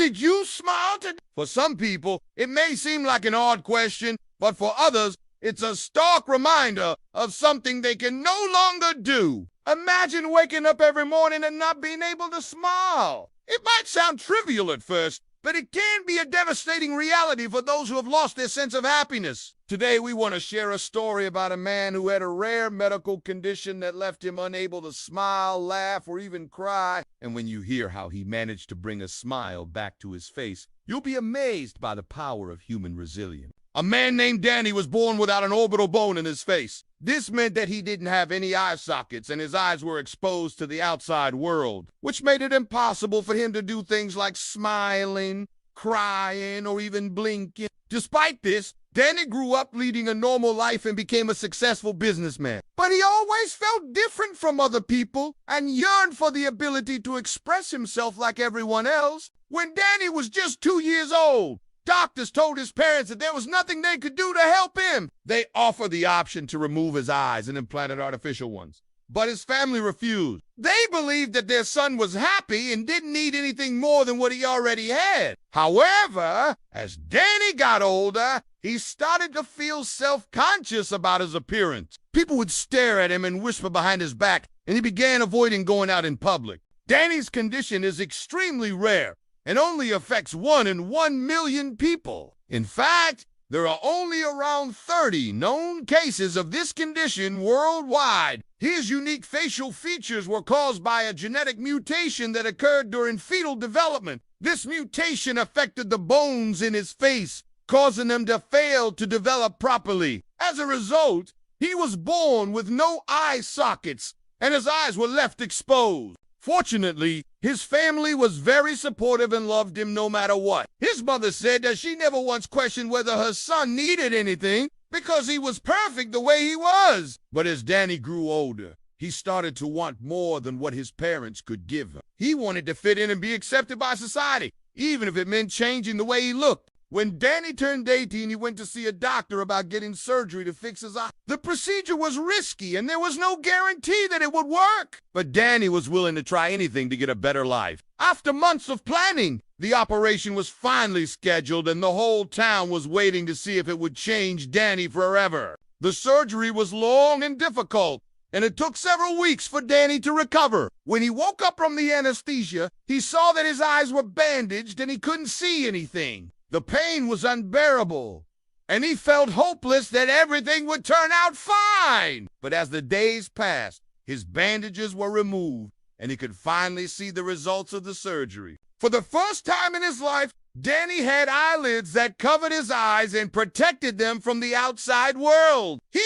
Did you smile today? For some people, it may seem like an odd question, but for others, it's a stark reminder of something they can no longer do. Imagine waking up every morning and not being able to smile. It might sound trivial at first, but it can be a devastating reality for those who have lost their sense of happiness. Today, we want to share a story about a man who had a rare medical condition that left him unable to smile, laugh, or even cry. And when you hear how he managed to bring a smile back to his face, you'll be amazed by the power of human resilience. A man named Danny was born without an orbital bone in his face. This meant that he didn't have any eye sockets and his eyes were exposed to the outside world, which made it impossible for him to do things like smiling, crying, or even blinking. Despite this, Danny grew up leading a normal life and became a successful businessman. But he always felt different from other people and yearned for the ability to express himself like everyone else. When Danny was just 2 years old, doctors told his parents that there was nothing they could do to help him. They offered the option to remove his eyes and implanted artificial ones. But his family refused. They believed that their son was happy and didn't need anything more than what he already had. However, as Danny got older, he started to feel self-conscious about his appearance. People would stare at him and whisper behind his back, and he began avoiding going out in public. Danny's condition is extremely rare and only affects 1 in 1 million people. In fact, there are only around 30 known cases of this condition worldwide. His unique facial features were caused by a genetic mutation that occurred during fetal development. This mutation affected the bones in his face, causing them to fail to develop properly. As a result, he was born with no eye sockets, and his eyes were left exposed. Fortunately, his family was very supportive and loved him no matter what. His mother said that she never once questioned whether her son needed anything because he was perfect the way he was. But as Danny grew older, he started to want more than what his parents could give him. He wanted to fit in and be accepted by society, even if it meant changing the way he looked. When Danny turned 18, he went to see a doctor about getting surgery to fix his eye. The procedure was risky, and there was no guarantee that it would work. But Danny was willing to try anything to get a better life. After months of planning, the operation was finally scheduled, and the whole town was waiting to see if it would change Danny forever. The surgery was long and difficult, and it took several weeks for Danny to recover. When he woke up from the anesthesia, he saw that his eyes were bandaged and he couldn't see anything. The pain was unbearable, and he felt hopeless that everything would turn out fine. But as the days passed, his bandages were removed, and he could finally see the results of the surgery. For the first time in his life, Danny had eyelids that covered his eyes and protected them from the outside world. He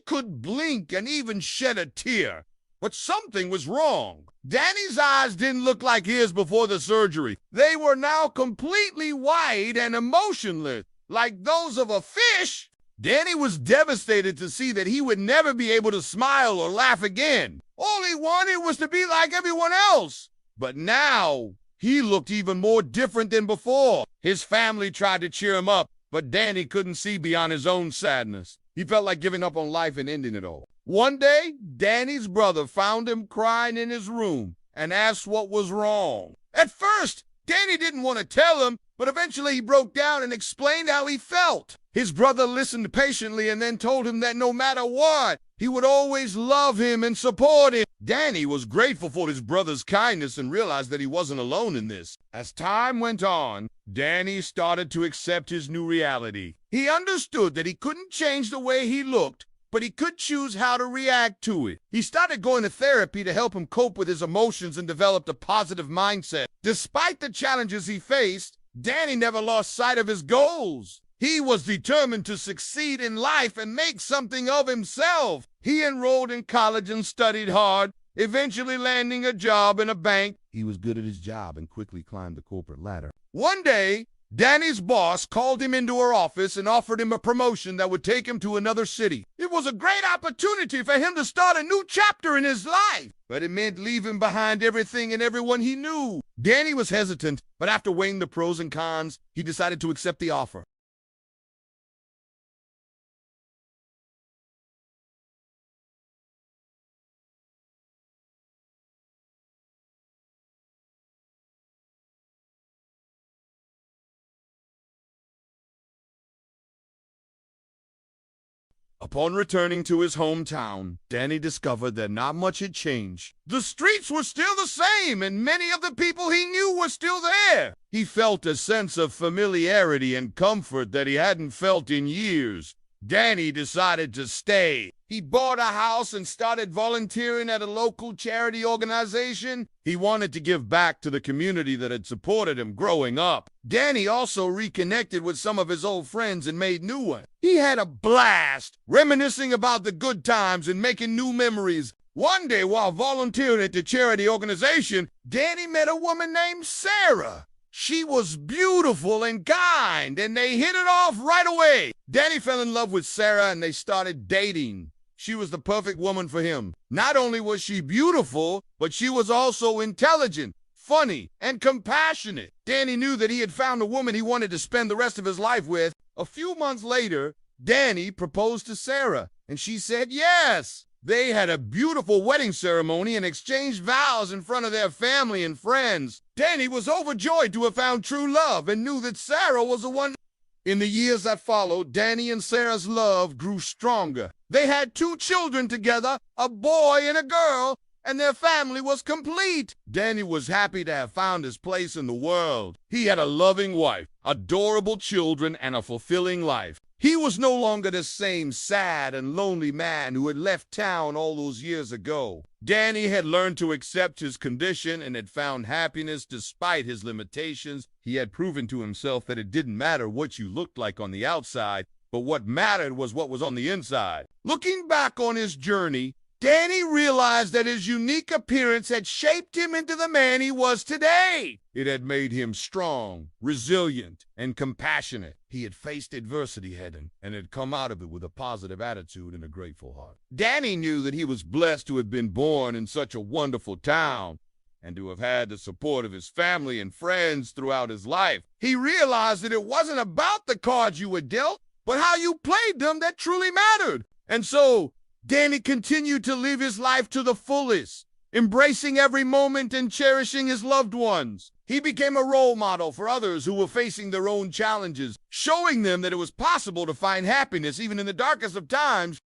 could blink and even shed a tear. But something was wrong. Danny's eyes didn't look like his before the surgery. They were now completely white and emotionless, like those of a fish. Danny was devastated to see that he would never be able to smile or laugh again. All he wanted was to be like everyone else. But now, he looked even more different than before. His family tried to cheer him up, but Danny couldn't see beyond his own sadness. He felt like giving up on life and ending it all. One day, Danny's brother found him crying in his room and asked what was wrong. At first, Danny didn't want to tell him, but eventually he broke down and explained how he felt. His brother listened patiently and then told him that no matter what, he would always love him and support him. Danny was grateful for his brother's kindness and realized that he wasn't alone in this. As time went on, Danny started to accept his new reality. He understood that he couldn't change the way he looked, but he could choose how to react to it. He started going to therapy to help him cope with his emotions and developed a positive mindset. Despite the challenges he faced, Danny never lost sight of his goals. He was determined to succeed in life and make something of himself. He enrolled in college and studied hard, eventually landing a job in a bank. He was good at his job and quickly climbed the corporate ladder. One day, Danny's boss called him into her office and offered him a promotion that would take him to another city. It was a great opportunity for him to start a new chapter in his life, but it meant leaving behind everything and everyone he knew. Danny was hesitant, but after weighing the pros and cons, he decided to accept the offer. Upon returning to his hometown, Danny discovered that not much had changed. The streets were still the same, and many of the people he knew were still there. He felt a sense of familiarity and comfort that he hadn't felt in years. Danny decided to stay. He bought a house and started volunteering at a local charity organization. He wanted to give back to the community that had supported him growing up. Danny also reconnected with some of his old friends and made new ones. He had a blast, reminiscing about the good times and making new memories. One day, while volunteering at the charity organization, Danny met a woman named Sarah. She was beautiful and kind, and they hit it off right away. Danny fell in love with Sarah, and they started dating. She was the perfect woman for him. Not only was she beautiful, but she was also intelligent, funny, and compassionate. Danny knew that he had found a woman he wanted to spend the rest of his life with. A few months later, Danny proposed to Sarah, and she said yes. They had a beautiful wedding ceremony and exchanged vows in front of their family and friends. Danny was overjoyed to have found true love and knew that Sarah was the one. In the years that followed, Danny and Sarah's love grew stronger. They had 2 children together, a boy and a girl, and their family was complete. Danny was happy to have found his place in the world. He had a loving wife, adorable children, and a fulfilling life. He was no longer the same sad and lonely man who had left town all those years ago. Danny had learned to accept his condition and had found happiness despite his limitations. He had proven to himself that it didn't matter what you looked like on the outside, but what mattered was what was on the inside. Looking back on his journey, Danny realized that his unique appearance had shaped him into the man he was today. It had made him strong, resilient, and compassionate. He had faced adversity head-on and had come out of it with a positive attitude and a grateful heart. Danny knew that he was blessed to have been born in such a wonderful town and to have had the support of his family and friends throughout his life. He realized that it wasn't about the cards you were dealt, but how you played them that truly mattered. And so, Danny continued to live his life to the fullest, embracing every moment and cherishing his loved ones. He became a role model for others who were facing their own challenges, showing them that it was possible to find happiness even in the darkest of times.